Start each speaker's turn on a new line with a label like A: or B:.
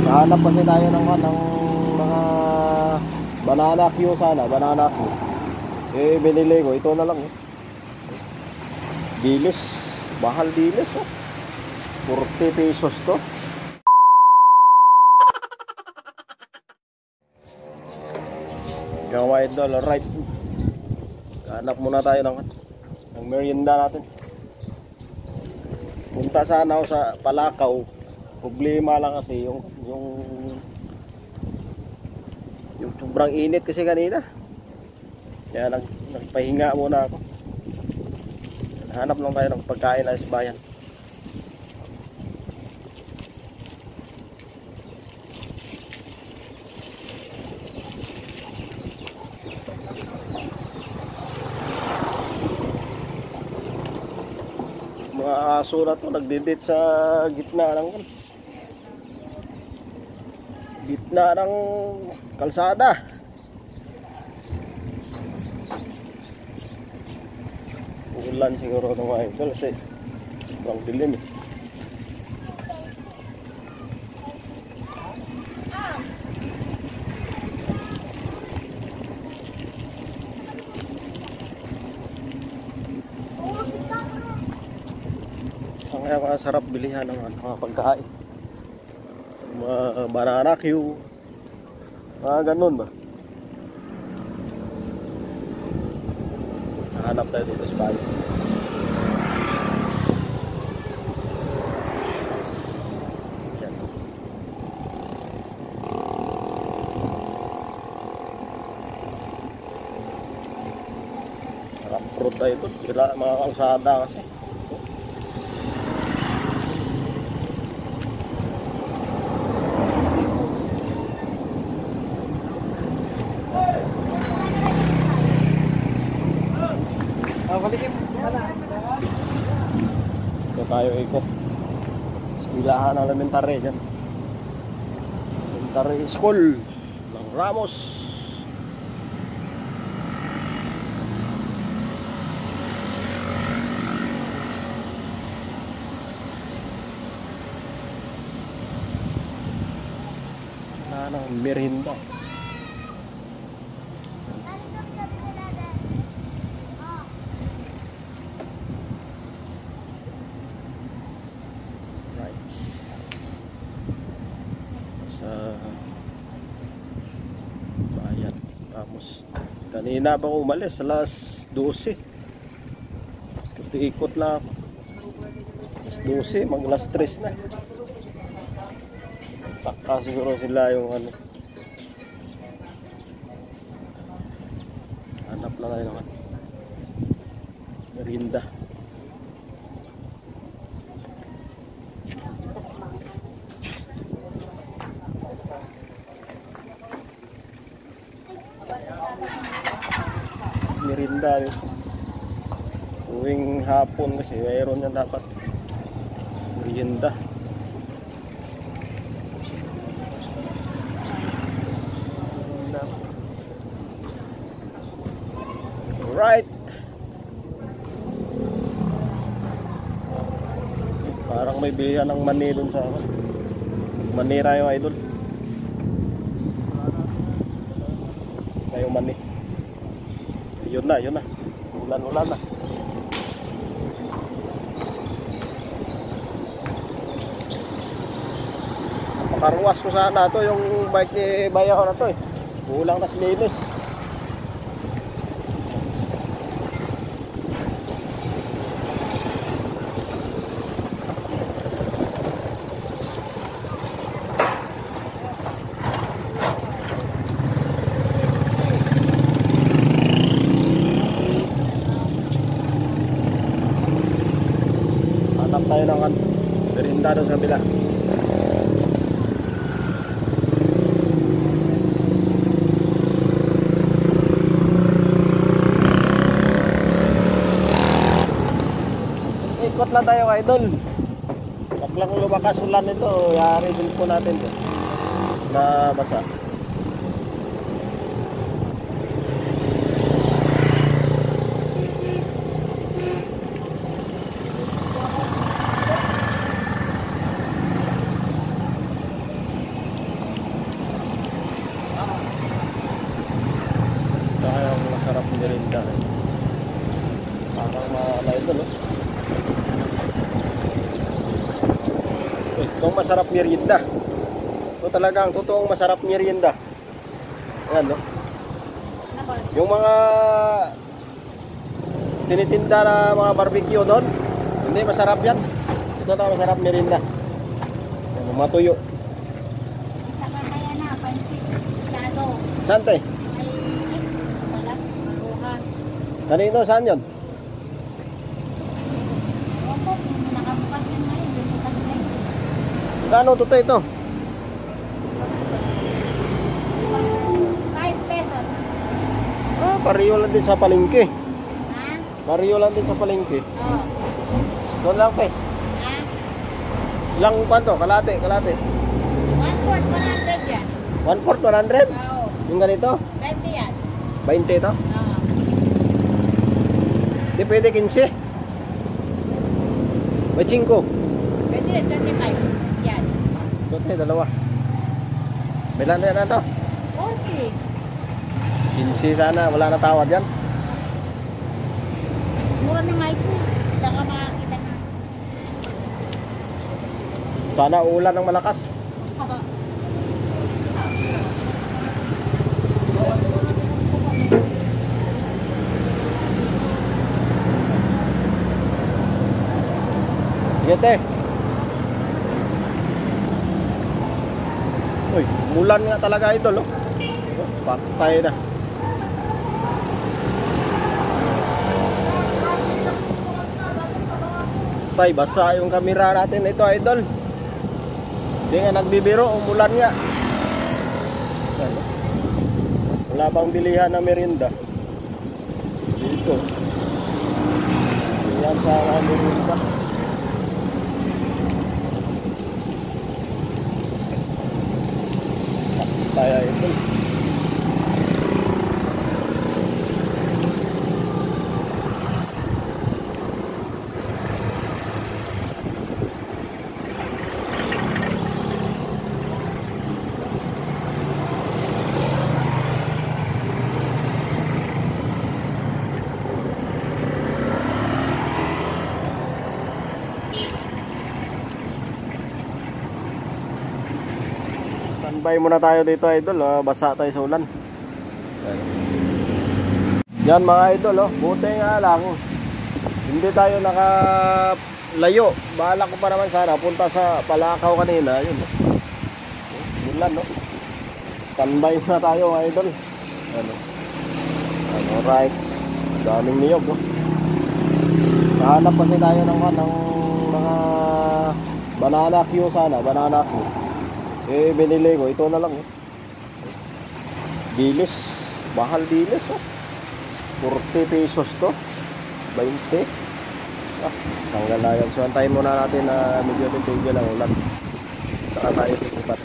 A: Hanap kasi tayo ng mga banana Q sana, banana Q. Eh binili ko, ito na lang. Dilis, mahal dilis oh. 40 pesos to. Mga idol, alright. Hanap muna tayo ng merienda natin. Punta sana ako sa Palakaw. Problema lang kasi yung sobrang init kasi kanina. Kaya nagpahinga muna ako. Hanap lang tayo ng pagkain na sa bayan. Mga aso na to nagdidit sa gitna ng kalsada. Ulan siguro ng mga idol kasi sobrang dilim eh. Kaya masarap bilihan ng mga pagkain, mga banana Q, mga ganun ba. Hanap tayo dito sa bayan. Sarap fruit tayo ito, sila mga kalsada kasi. Ito tayo ikot. Eskwelahan ng elementary dyan. Elementary school ng Ramos. Wala nang merienda. Bayan Ramos. Kanina pa ako umalis alas 12. Ikot lang ako. Alas 12, mag alas 3 na. Saka siguro sila yung hanap na tayo naman merienda. Merinda tuwing hapon kasi mayroon yan dapat merienda. Right, parang may bilihan ng mani dun sa Manira yung idol. May mani. Yun na. Ulan na. Makarwas ko sana to yung bike ni bayaw na to eh. Kulang na silinis. Hanap tayo ng merienda doon sa kabila. Ikot lang tayo idol. Baklang lumakas ulan ito, yari sulpo natin to na basa. ang masarap merienda. Parang mga idol, no? Itong masarap merienda. Ito talagang totoong masarap merienda. Ayan, no? Yung mga tinitinda na mga barbecue doon, hindi masarap yan. Ito na masarap merienda. Ayan, matuyo. Saan te? Kanino? Saan yun? Kano to ito?
B: 5 pesos.
A: Ah, pariyo lang din sa palengke.
B: Ha?
A: Pariyo lang din sa palengke.
B: Oo.
A: Doon lang pe.
B: Ha?
A: Ilang kwanto? Kalate, kalate.
B: 1/4 100 yan.
A: 1/4 100?
B: Oo.
A: Yung ganito?
B: 20 yan.
A: 20 ito?
B: Oo.
A: Di pwede 15. May 5.
B: Pwede rin 25. Yan.
A: Ito te, dalawa. Bilan na yan na ito?
B: 40.
A: 15 sana, wala na tawad yan.
B: Mura na nga ito. Hindi ka makakita na.
A: Sana ulan ng malakas. Sige te. Uy, mulan nga talaga idol, oh. Patay na. Tay, basa yung kamera natin ito idol. Hindi nga nagbibiro, umulan nga. Wala pang bilihan ng merienda. Dito. Yan sa merienda. Kaya ito. Standby muna tayo dito idol, basa tayo sa ulan. Yan mga idol, buti nga lang hindi tayo nakalayo. Balak ko pa naman sana punta sa Palakaw kanina, yun. Ulan, no. Standby muna tayo mga idol. Right, daming niyog, no. Nahanap kasi tayo ng mga banana Q sana, banana Q. Eh, binili ko. Ito na lang. Dilis. Bahal dilis. 40 pesos to. 20. Tanggal na yan. So, antayin muna natin na medyo titigil ang ulan. Saka tayo sisipat.